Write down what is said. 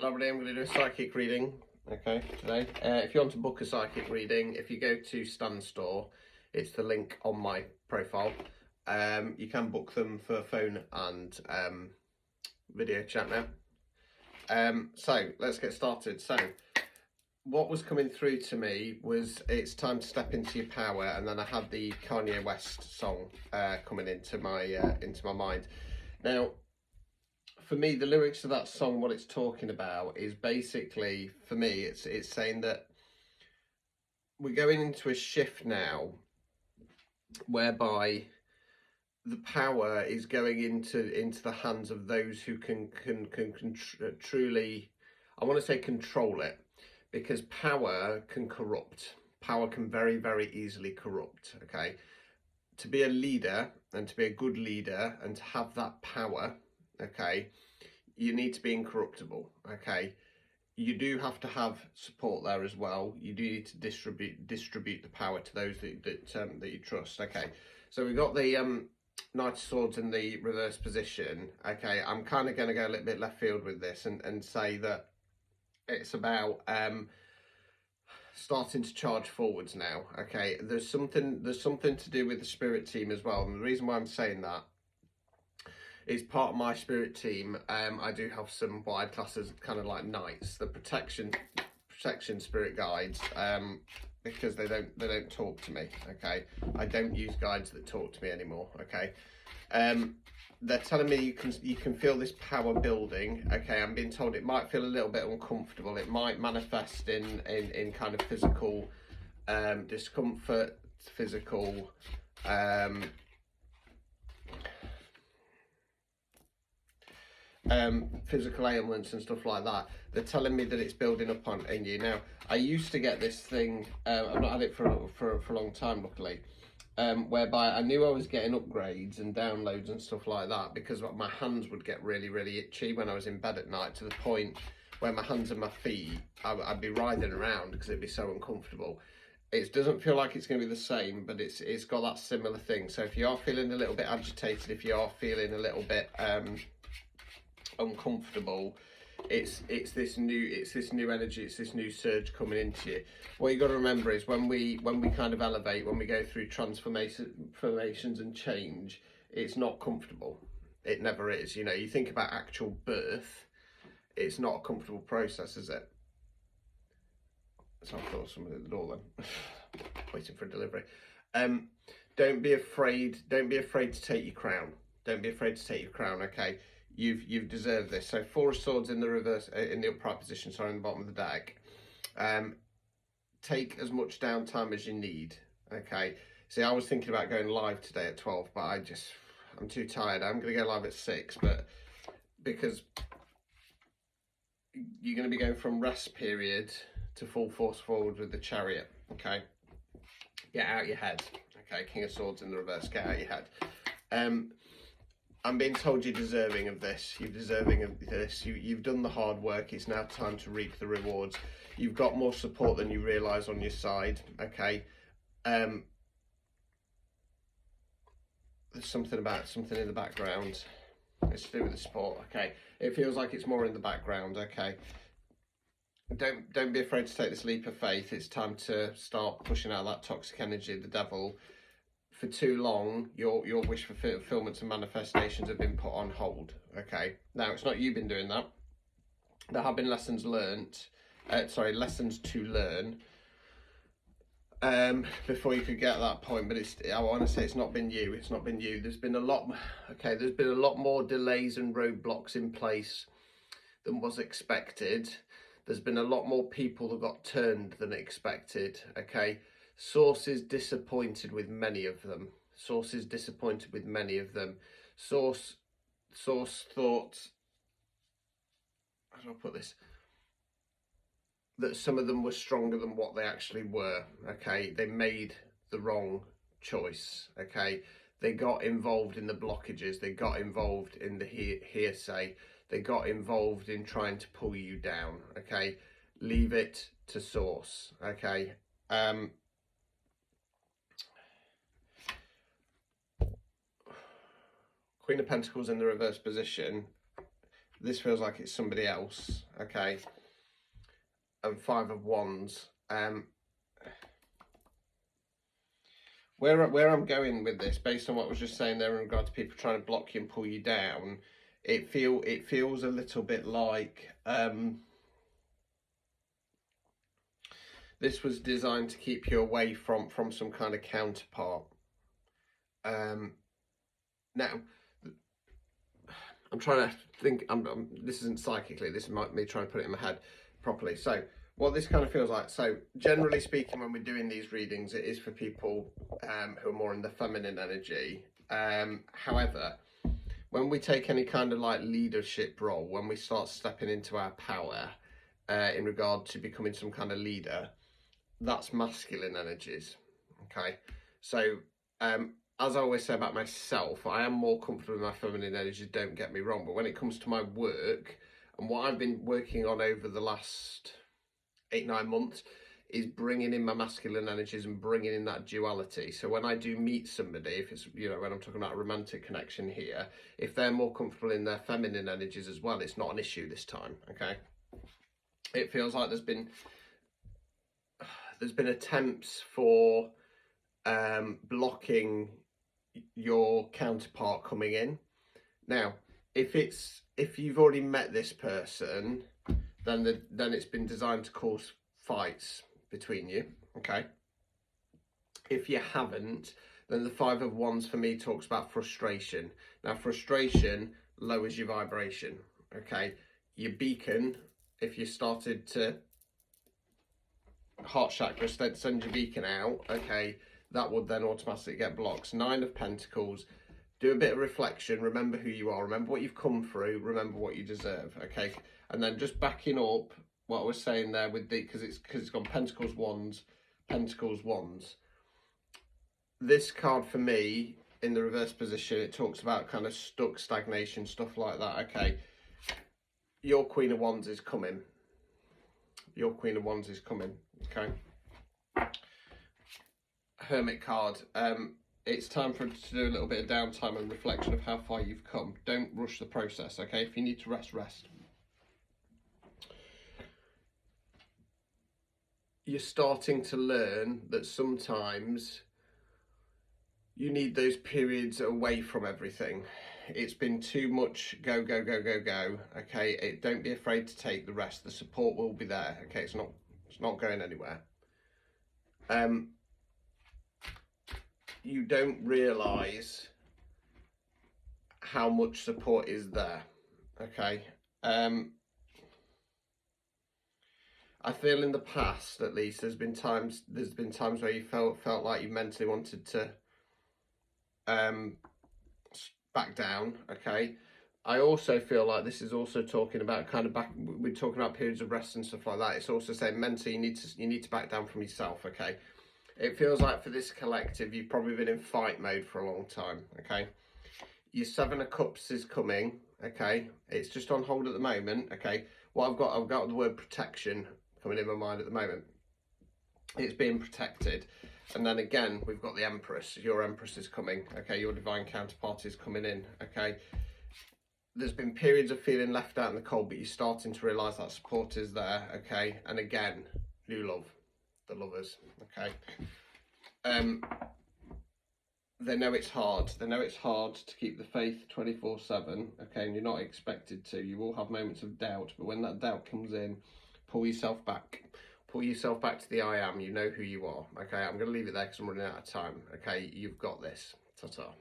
Hello everybody, I'm going to do a psychic reading, okay, today. If you want to book a psychic reading, if you go to Stan Store, it's the link on my profile. You can book them for phone and video chat now. So, let's get started. So, what was coming through to me was it's time to step into your power, and then I had the Kanye West song coming into my mind. Now, for me, the lyrics of that song, what it's talking about is basically, for me, it's saying that we're going into a shift now whereby the power is going into the hands of those who can truly, I want to say, control it, because power can corrupt. Power can very easily corrupt. Okay, to be a leader and to be a good leader and to have that power, okay, you need to be incorruptible. Okay, you do have to have support there as well. You do need to distribute the power to those that you trust. Okay, so we've got the Knight of Swords in the reverse position. Okay, I'm kind of going to go a little bit left field with this and say that it's about starting to charge forwards now. Okay, there's something to do with the spirit team as well, and the reason why I'm saying that is part of my spirit team. I do have some what I'd class as kind of like knights, the protection spirit guides, because they don't talk to me. Okay, I don't use guides that talk to me anymore. Okay, they're telling me you can feel this power building. Okay, I'm being told it might feel a little bit uncomfortable. It might manifest in kind of physical discomfort, physical physical ailments and stuff like that. They're telling me that it's building up in you. Now, I used to get this thing, I've not had it for a long time, luckily, whereby I knew I was getting upgrades and downloads and stuff like that, because my hands would get really itchy when I was in bed at night, to the point where my hands and my feet, I'd be writhing around because it'd be so uncomfortable. It doesn't feel like it's going to be the same, but it's got that similar thing. So if you are feeling a little bit agitated, if you are feeling a little bit uncomfortable, it's this new energy, it's this new surge coming into you. What you got to remember is when we kind of elevate, when we go through transformations and change, it's not comfortable. It never is. You know, you think about actual birth, it's not a comfortable process, is it? So I thought someone at the door then, waiting for a delivery. Don't be afraid to take your crown. Don't be afraid to take your crown. Okay, you've deserved this. So 4 of Swords in the reverse, in the upright position, sorry, in the bottom of the deck. Take as much downtime as you need. Okay, see, I was thinking about going live today at 12, but I'm too tired. I'm going to go live at 6, but because you're going to be going from rest period to full force forward with the Chariot. Okay, get out your head. Okay, King of Swords in the reverse, get out your head. I'm being told you're deserving of this. You're deserving of this. You've done the hard work. It's now time to reap the rewards. You've got more support than you realise on your side. Okay. There's something in the background. It's to do with the sport. Okay. It feels like it's more in the background. Okay. Don't be afraid to take this leap of faith. It's time to start pushing out that toxic energy, the devil. For too long, your wish for fulfillments and manifestations have been put on hold. Okay, now it's not you been doing that. There have been lessons learnt, lessons to learn before you could get to that point. But I want to say it's not been you. It's not been you. There's been a lot. Okay, there's been a lot more delays and roadblocks in place than was expected. There's been a lot more people that got turned than expected. Okay. Sources disappointed with many of them. Source thought, how do I put this? That some of them were stronger than what they actually were. Okay, they made the wrong choice. Okay, they got involved in the blockages. They got involved in the hearsay. They got involved in trying to pull you down. Okay, leave it to Source. Okay. Queen of Pentacles in the reverse position. This feels like it's somebody else, okay? And Five of Wands. Where I'm going with this, based on what I was just saying there in regard to people trying to block you and pull you down, it feels a little bit like this was designed to keep you away from some kind of counterpart. Now, I'm trying to think. This isn't psychically. This is me trying to put it in my head properly. So, what this kind of feels like. So, generally speaking, when we're doing these readings, it is for people who are more in the feminine energy. However, when we take any kind of like leadership role, when we start stepping into our power in regard to becoming some kind of leader, that's masculine energies. Okay, so as I always say about myself, I am more comfortable with my feminine energies, don't get me wrong, but when it comes to my work and what I've been working on over the last 8-9 months is bringing in my masculine energies and bringing in that duality. So when I do meet somebody, if it's, you know, when I'm talking about a romantic connection here, if they're more comfortable in their feminine energies as well, it's not an issue this time. Okay, it feels like there's been attempts for blocking your counterpart coming in. Now, if you've already met this person, then it's been designed to cause fights between you. Okay. If you haven't, then the Five of Wands for me talks about frustration. Now, frustration lowers your vibration. Okay, your beacon, if you started to heart chakra, send your beacon out, okay, that would then automatically get blocked. Nine of Pentacles, do a bit of reflection, remember who you are, remember what you've come through, remember what you deserve, okay? And then just backing up what I was saying there with the, because it's gone Pentacles, Wands, Pentacles, Wands. This card for me, in the reverse position, it talks about kind of stuck, stagnation, stuff like that, okay? Your Queen of Wands is coming. Your Queen of Wands is coming, okay? Hermit card. It's time for to do a little bit of downtime and reflection of how far you've come. Don't rush the process, okay? If you need to rest, rest. You're starting to learn that sometimes you need those periods away from everything. It's been too much go, go, go, go, go, okay? Don't be afraid to take the rest. The support will be there, okay? It's not going anywhere. You don't realise how much support is there, okay? I feel in the past, at least, there's been times where you felt like you mentally wanted to back down, okay? I also feel like this is also talking about we're talking about periods of rest and stuff like that. It's also saying mentally you need to back down from yourself, okay? It feels like for this collective, you've probably been in fight mode for a long time, okay? Your Seven of Cups is coming, okay? It's just on hold at the moment, okay? What I've got the word protection coming in my mind at the moment. It's being protected. And then again, we've got the Empress. Your Empress is coming, okay? Your divine counterpart is coming in, okay? There's been periods of feeling left out in the cold, but you're starting to realise that support is there, okay? And again, new love, the lovers, okay? They know it's hard. They know it's hard to keep the faith 24/7, okay? And you're not expected to. You will have moments of doubt, but when that doubt comes in, pull yourself back. Pull yourself back to the I am. You know who you are, okay? I'm going to leave it there because I'm running out of time, okay? You've got this. Ta-ta.